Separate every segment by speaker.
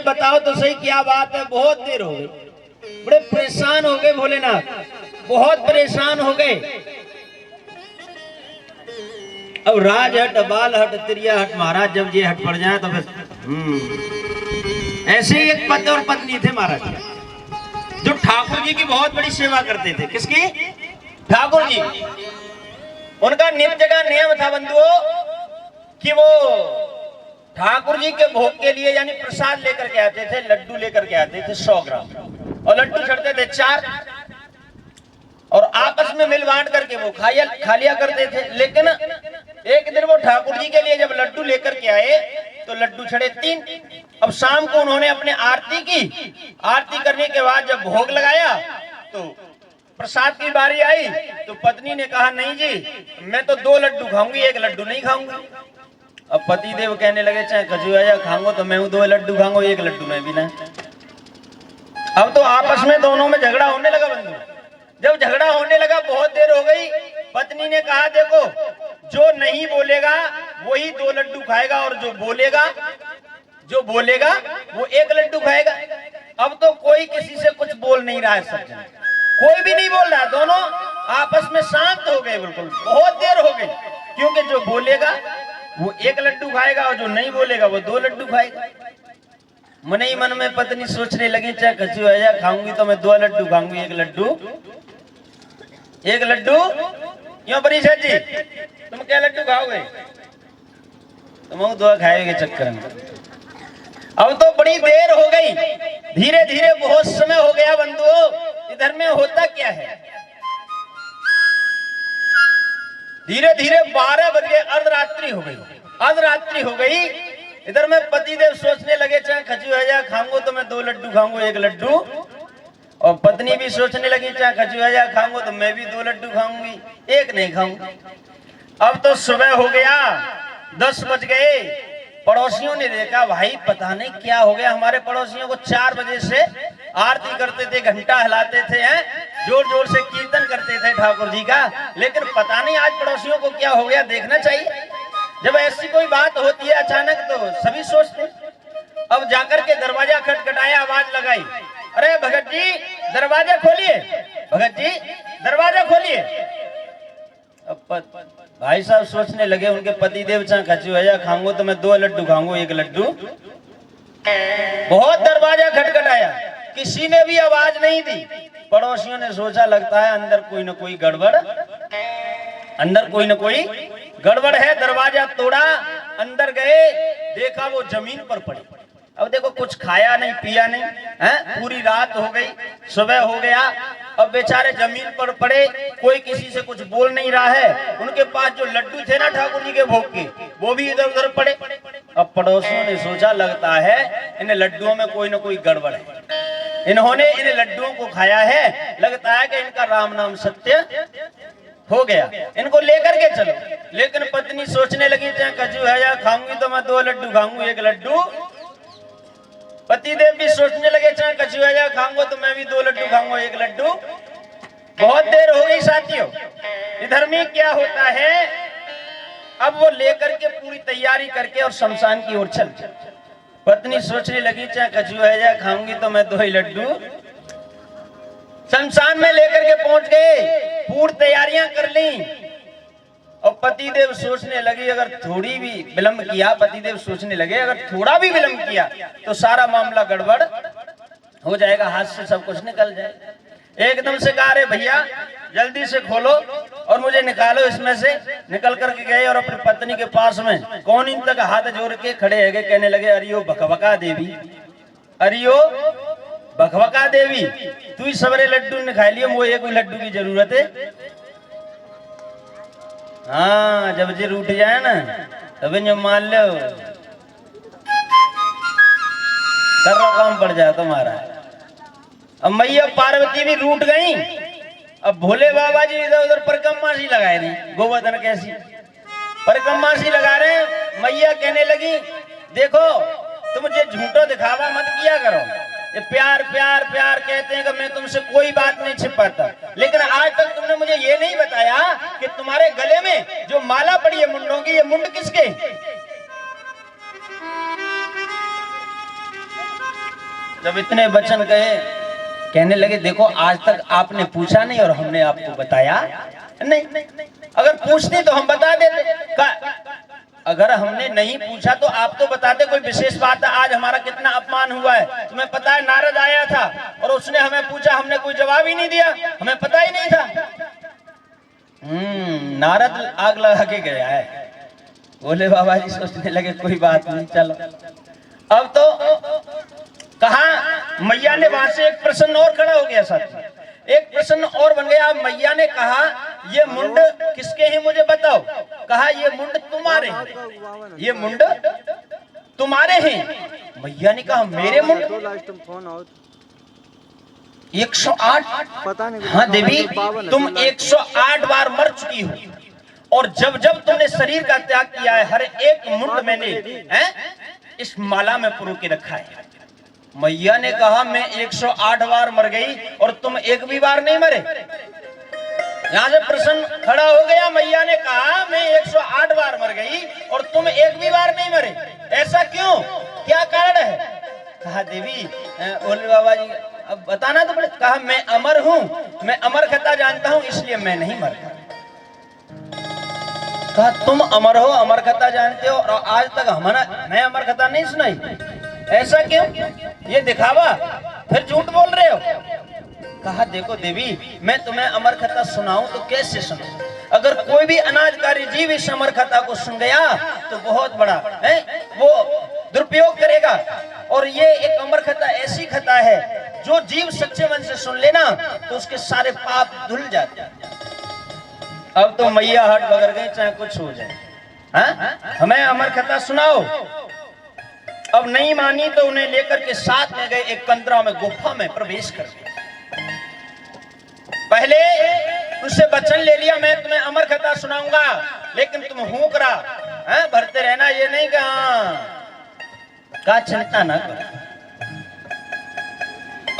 Speaker 1: बताओ तो सही क्या बात है, बहुत देर हो गई, बड़े परेशान हो गए भोलेनाथ, बहुत परेशान हो गए। अब राज हट, बाल हट, त्रिया हट, महाराज जब ये हट पड़ जाए तो फिर ऐसे ही एक पति और पत्नी थे महाराज, जो ठाकुर जी की बहुत बड़ी सेवा करते थे। किसकी? ठाकुर जी। उनका नित्य जगह नियम था बंधुओं कि वो ठाकुर जी के भोग के लिए यानी प्रसाद लेकर के आते थे, लड्डू लेकर के आते थे 100 ग्राम, और लड्डू चढ़ते थे 4, और आपस में मिल बांट करके वो खा लिया करते थे। लेकिन एक दिन वो ठाकुर जी के लिए जब लड्डू लेकर के आए तो लड्डू चढ़े 3। अब शाम को उन्होंने अपने आरती की, आरती करने के बाद जब भोग लगाया तो प्रसाद की बारी आई तो पत्नी ने कहा नहीं जी, मैं तो 2 लड्डू खाऊंगी, 1 लड्डू नहीं खाऊंगी। अब पति देव कहने लगे चाहे खजुआया खाऊंगा तो मैं 2 लड्डू खाऊंगा, 1 लड्डू मैं भी ना। अब तो आपस में दोनों में झगड़ा होने लगा बंधु। जब झगड़ा होने लगा, बहुत देर हो गई, पत्नी ने कहा देखो जो नहीं बोलेगा वही 2 लड्डू खाएगा, और जो बोलेगा वो 1 लड्डू खाएगा। अब तो कोई किसी से कुछ बोल नहीं रहा है, सब जन कोई भी नहीं बोल रहा, दोनों आपस में शांत हो गए बिल्कुल। बहुत देर हो गई, क्योंकि जो बोलेगा वो 1 लड्डू खाएगा और जो नहीं बोलेगा वो 2 लड्डू खाएगा। मन ही मन में पत्नी सोचने लगी चाहे खजुआया खाऊंगी तो मैं 2 लड्डू खाऊंगी, 1 लड्डू क्यों परिषद जी तुम क्या लड्डू खाओगे? तुम 2 खाए के चक्कर में। अब तो बड़ी देर हो गई, धीरे धीरे बहुत समय हो गया बंधुओं। इधर में होता क्या है, धीरे धीरे 12 बज गए, अर्धरात्रि हो गई। इधर में पतिदेव सोचने लगे चाहे खजुआया खाऊंगा तो मैं 2 लड्डू खाऊंगा, 1 लड्डू, और पत्नी भी सोचने लगी चाहे खजुआया खाऊंगा तो मैं भी 2 लड्डू खाऊंगी, 1 नहीं खाऊंगी। अब तो सुबह हो गया, 10 बज गए। पड़ोसियों ने देखा भाई पता नहीं क्या हो गया, हमारे पड़ोसियों को 4 बजे से आरती करते थे, घंटा हिलाते थे, जोर जोर से कीर्तन करते थे ठाकुर जी का, लेकिन पता नहीं आज पड़ोसियों को क्या हो गया, देखना चाहिए। जब ऐसी कोई बात होती है अचानक तो सभी सोचते। अब जाकर के दरवाजा खटखटाया, आवाज लगाई, अरे भगत जी दरवाजा खोलिए, भगत जी दरवाजा खोलिए। अब भाई साहब सोचने लगे उनके पति देव चाहे खजुआया खाऊंगा तो मैं 2 लड्डू खाऊंगा, 1 लड्डू। बहुत दरवाजा खटखटाया, किसी ने भी आवाज नहीं दी। पड़ोसियों ने सोचा लगता है अंदर कोई न कोई गड़बड़ है। दरवाजा तोड़ा, अंदर गए, देखा वो जमीन पर पड़ी। अब देखो कुछ खाया नहीं पिया नहीं है, पूरी रात हो गई, सुबह हो गया। अब बेचारे जमीन पर पड़े, कोई किसी से कुछ बोल नहीं रहा है। उनके पास जो लड्डू थे ना ठाकुर जी के भोग के, वो भी इधर उधर पड़े। अब पड़ोसियों ने सोचा लगता है इन लड्डुओं में कोई न कोई गड़बड़ है, इन्होंने इन लड्डुओं को खाया है, लगता है कि इनका राम नाम सत्य हो गया, इनको लेकर के चलो। लेकिन पत्नी सोचने लगी चाहे खजुआया खाऊंगी तो मैं 2 लड्डू खाऊंगी, 1 लड्डू। पतिदेव भी सोचने लगे चाहे खजुआया खाऊंगा तो मैं भी 2 लड्डू खाऊंगा, 1 लड्डू। बहुत देर हो गई साथियों। इधर में क्या होता है, अब वो लेकर के पूरी तैयारी करके और शमशान की ओर चल। पत्नी सोचने लगी चाहे खजुआया खाऊंगी तो मैं 2 ही लड्डू। शमशान में लेकर के पहुंच गए, पूरी तैयारियां कर ली। और पतिदेव सोचने लगे अगर थोड़ी भी विलंब किया, पतिदेव सोचने लगे अगर थोड़ा भी विलंब किया तो सारा मामला गड़बड़ हो जाएगा, हाथ से सब कुछ निकल जाएगा। एकदम से कहा अरे भैया जल्दी से खोलो और मुझे निकालो इसमें से। निकल करके गए और अपनी पत्नी के पास में कौन इन तक हाथ जोड़ के खड़े है, कहने लगे अरियो भकभका देवी, अरियो भकभका देवी, तू ही सबरे लड्डू ने खा लिए, मुझे 1 लड्डू की जरूरत है। हाँ जब जी रूठ जाए ना तभी जो मान लो कर काम पड़ जाए तुम्हारा। अब मैया पार्वती भी रूठ गई। अब भोले बाबा जी इधर उधर परिक्रमाशी लगाए रही, गोवर्धन कैसी परिक्रमाशी लगा रहे हैं। मैया कहने लगी देखो तुम मुझे झूठो दिखावा मत किया करो, ये प्यार प्यार प्यार कहते हैं कि मैं तुमसे कोई बात नहीं छिपाता, लेकिन आज तक तुमने मुझे ये नहीं बताया कि तुम्हारे गले में जो माला पड़ी है मुंडों की, ये मुंड किसके? जब इतने वचन कहे, कहने लगे देखो आज तक आपने पूछा नहीं और हमने आपको बताया नहीं। अगर पूछते तो हम बता देते, अगर हमने नहीं पूछा तो आप तो बताते। कोई विशेष बात है? आज हमारा कितना अपमान हुआ है तुम्हें पता है। नारद आया था और उसने हमें पूछा, हमने कोई जवाब ही नहीं दिया, हमें पता ही नहीं था। नारद आग लगा के गया है। बोले बाबा जी सोचने लगे कोई बात नहीं, चलो। अब तो कहा मैया ने वहां से एक प्रश्न और खड़ा हो गया साथ, एक प्रश्न और बन गया। मैया ने कहा ये मुंड किसके हैं मुझे बताओ। कहा ये मुंड तुम्हारे हैं, ये मुंड तुम्हारे हैं। मैया ने कहा मेरे मुंड 108? पता नहीं। हाँ देवी तुम 108 बार मर चुकी हो और जब जब तुमने शरीर का त्याग किया है हर एक मुंड मैंने इस माला में पुरो के रखा है। मैया ने कहा मैं 108 बार मर गई और तुम एक भी बार नहीं मरे। यहाँ से प्रश्न खड़ा हो गया। मैया ने कहा मैं 108 बार मर गई और तुम एक भी बार नहीं मरे, ऐसा क्यों, क्या कारण है? कहा देवी बोले बाबा जी अब बताना तो पड़े। कहा मैं अमर हूँ, मैं अमर कथा जानता हूँ इसलिए मैं नहीं मरता। कहा तुम अमर हो, अमर कथा जानते हो और आज तक मैं अमर कथा नहीं सुनाई, ऐसा क्यों, ये दिखावा, फिर झूठ बोल रहे हो। कहा देखो देवी मैं तुम्हें अमर कथा सुनाऊं तो कैसे सुनाऊं? अगर कोई भी अनाजकारी जीव इस अमर कथा को सुन गया तो बहुत बड़ा है वो दुरुपयोग करेगा। और ये एक अमर कथा ऐसी कथा है जो जीव सच्चे मन से सुन लेना तो उसके सारे पाप धुल जाते हैं। अब तो मैया हट बगर गई चाहे कुछ हो जाए, हाँ? हमें अमर कथा सुनाओ। अब नहीं मानी तो उन्हें लेकर के साथ में गए, एक कंदरा में गुफा में प्रवेश कर गए। पहले उससे वचन ले लिया मैं तुम्हें अमर कथा सुनाऊंगा, लेकिन तुम हुकरा भरते रहना, ये नहीं कहा चिंता ना करो।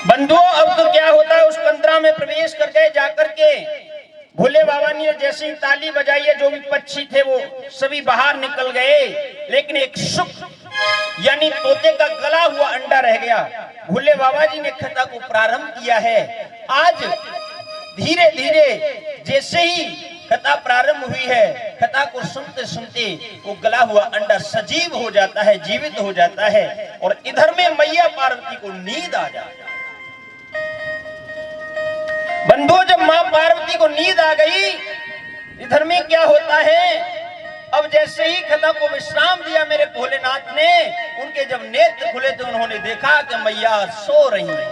Speaker 1: बंधुओं अब तो क्या होता है, उस कंदरा में प्रवेश कर गए। जाकर के भोले बाबा ने जैसे ही ताली बजाई है, जो भी पक्षी थे वो सभी बाहर निकल गए, लेकिन एक शुक यानी तोते का गला हुआ अंडा रह गया। भोले बाबा जी ने कथा को प्रारंभ किया है। आज धीरे धीरे जैसे ही कथा प्रारंभ हुई है, कथा को सुनते सुनते वो गला हुआ अंडा सजीव हो जाता है, जीवित हो जाता है और इधर में मैया पार्वती को नींद आ जाती है। बंधुओं जब मां पार्वती को नींद आ गई, इधर में क्या होता है, अब जैसे ही कथा को विश्राम दिया मेरे भोलेनाथ ने, उनके जब नेत्र खुले तो उन्होंने देखा कि मैया सो रही है।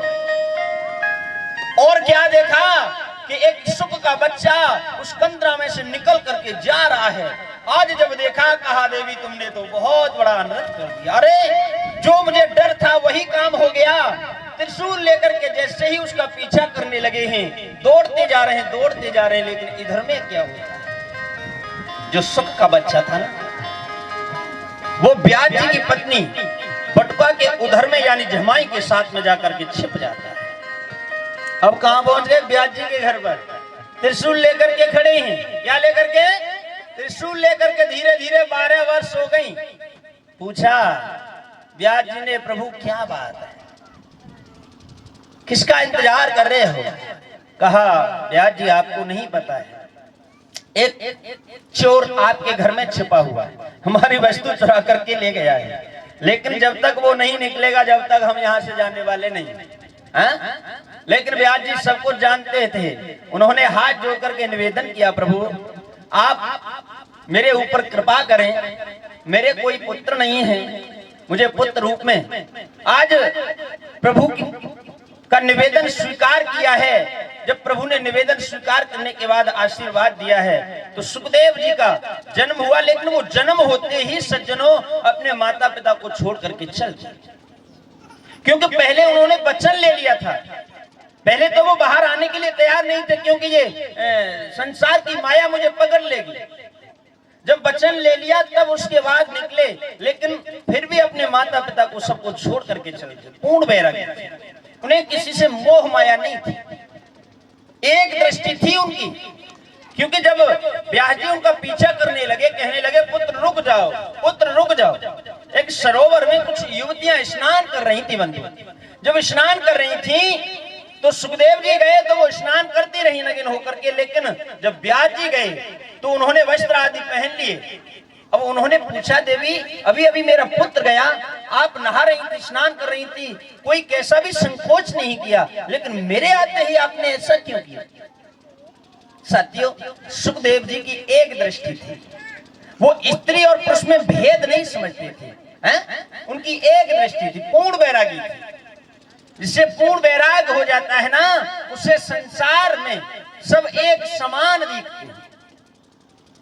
Speaker 1: और क्या देखा कि एक शुक का बच्चा उस कंदरा में से निकल करके जा रहा है। आज जब देखा कहा देवी तुमने तो बहुत बड़ा अनर्थ कर दिया। अरे जो मुझे डर था वही काम हो गया। त्रिशूल लेकर के जैसे ही उसका पीछा करने लगे हैं, दौड़ते जा रहे हैं, दौड़ते जा रहे हैं, लेकिन इधर में क्या होता है, जो सुख का बच्चा था ना, वो ब्याज जी की पत्नी बटुआ के उधर में यानी जमाई के साथ में जाकर के छिप जाता है। अब कहां पहुंच गए, ब्याज जी के घर पर त्रिशूल लेकर के खड़े हैं। क्या लेकर के? त्रिशूल लेकर के। धीरे धीरे 12 वर्ष हो गई। पूछा ब्याज जी ने, प्रभु क्या बात है, किसका इंतजार कर रहे हो? कहा ब्याज जी आपको नहीं पता है, एक चोर आपके घर में छिपा हुआ है, हमारी वस्तु चुरा करके ले गया है, लेकिन जब तक वो नहीं निकलेगा जब तक हम यहाँ से जाने वाले नहीं हैं। लेकिन ब्याज जी सब कुछ जानते थे। उन्होंने हाथ जोड़ करके निवेदन किया, प्रभु आप मेरे ऊपर कृपा करें, मेरे कोई पुत्र नहीं है, मुझे पुत्र रूप में आज प्रभु का निवेदन स्वीकार किया है। जब प्रभु ने निवेदन स्वीकार करने के बाद आशीर्वाद दिया है तो सुखदेव जी का जन्म हुआ। लेकिन वो जन्म होते ही सज्जनों अपने माता पिता को छोड़ करके चल गए, क्योंकि पहले उन्होंने वचन ले लिया था। पहले तो वो बाहर आने के लिए तैयार नहीं थे, क्योंकि ये संसार की माया मुझे पकड़ लेगी। जब वचन ले लिया तब उसके बाद निकले, लेकिन फिर भी अपने माता पिता को सबको छोड़ करके चले गए। पूर्ण वैराग्य, उन्हें किसी से मोह माया नहीं थी, एक दृष्टि थी उनकी। क्योंकि जब ब्यास जी उनका पीछा करने लगे, कहने लगे पुत्र रुक जाओ, पुत्र रुक जाओ, एक सरोवर में कुछ युवतियां स्नान कर रही थी बंधु। जब स्नान कर रही थी तो सुखदेव जी गए तो वो स्नान करती रही नग्न होकर के, लेकिन जब व्यास जी गए तो उन्होंने वस्त्र आदि पहन लिए। अब उन्होंने पूछा, देवी अभी अभी मेरा पुत्र गया, आप नहा रही थी, स्नान कर रही थी, कोई कैसा भी संकोच नहीं किया, लेकिन मेरे आते ही आपने ऐसा क्यों किया? साथियों, सुखदेव जी की एक दृष्टि थी, वो स्त्री और पुरुष में भेद नहीं समझते थे, हैं? उनकी एक दृष्टि थी, पूर्ण वैरागी थी। जिससे पूर्ण वैराग हो जाता है ना, उसे संसार में सब एक समान दिखते हैं,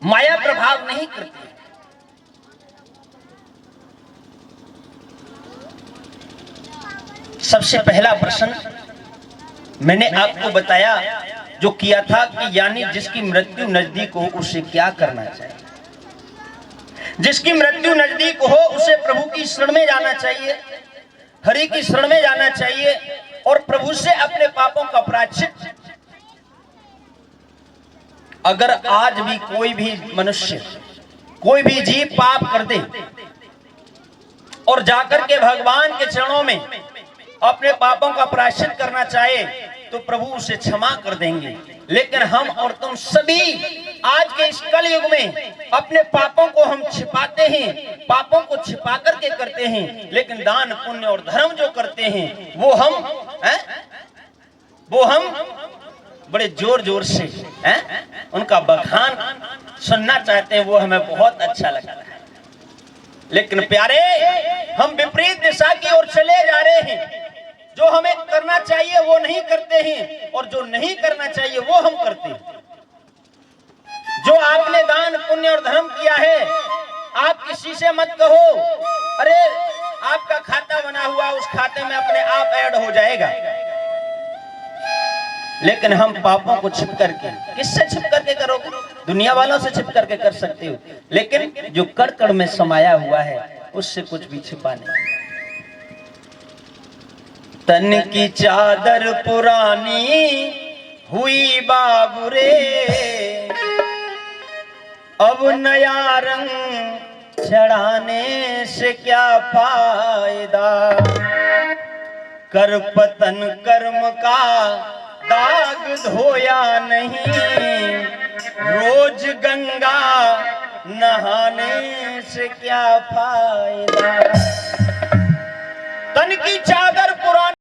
Speaker 1: माया प्रभाव नहीं करती। सबसे पहला प्रश्न मैंने आपको बताया जो किया था कि यानी जिसकी मृत्यु नजदीक हो उसे क्या करना चाहिए। जिसकी मृत्यु नजदीक हो उसे प्रभु की शरण में जाना चाहिए, हरि की शरण में जाना चाहिए और प्रभु से अपने पापों का प्रायश्चित। अगर आज भी कोई भी मनुष्य, कोई भी जीव पाप कर दे और जाकर के भगवान के चरणों में अपने पापों का प्रायश्चित करना चाहे तो प्रभु उसे क्षमा कर देंगे। लेकिन हम और तुम सभी आज के इस कलयुग में अपने पापों को हम छिपाते हैं, पापों को छिपा करके करते हैं, लेकिन दान पुण्य और धर्म जो करते हैं वो हम बड़े जोर जोर से उनका बखान सुनना चाहते हैं, वो हमें बहुत अच्छा लगता है। लेकिन प्यारे, हम विपरीत दिशा की ओर चले जा रहे हैं। जो हमें करना चाहिए वो नहीं करते हैं और जो नहीं करना चाहिए वो हम करते हैं। जो आपने दान पुण्य और धर्म किया है, आप किसी से मत कहो अरे आपका खाता बना हुआ, उस खाते में अपने आप ऐड हो जाएगा। लेकिन हम पापों को छिप करके, किससे छिप करके करोगे? दुनिया वालों से छिप करके कर सकते हो, लेकिन जो कड़ कड़ में समाया हुआ है उससे कुछ भी छिपा नहीं। तन की चादर पुरानी हुई बाबुरे, अब नया रंग चढ़ाने से क्या फायदा। कर पतन कर्म का दाग धोया नहीं, रोज गंगा नहाने से क्या फायदा। तन की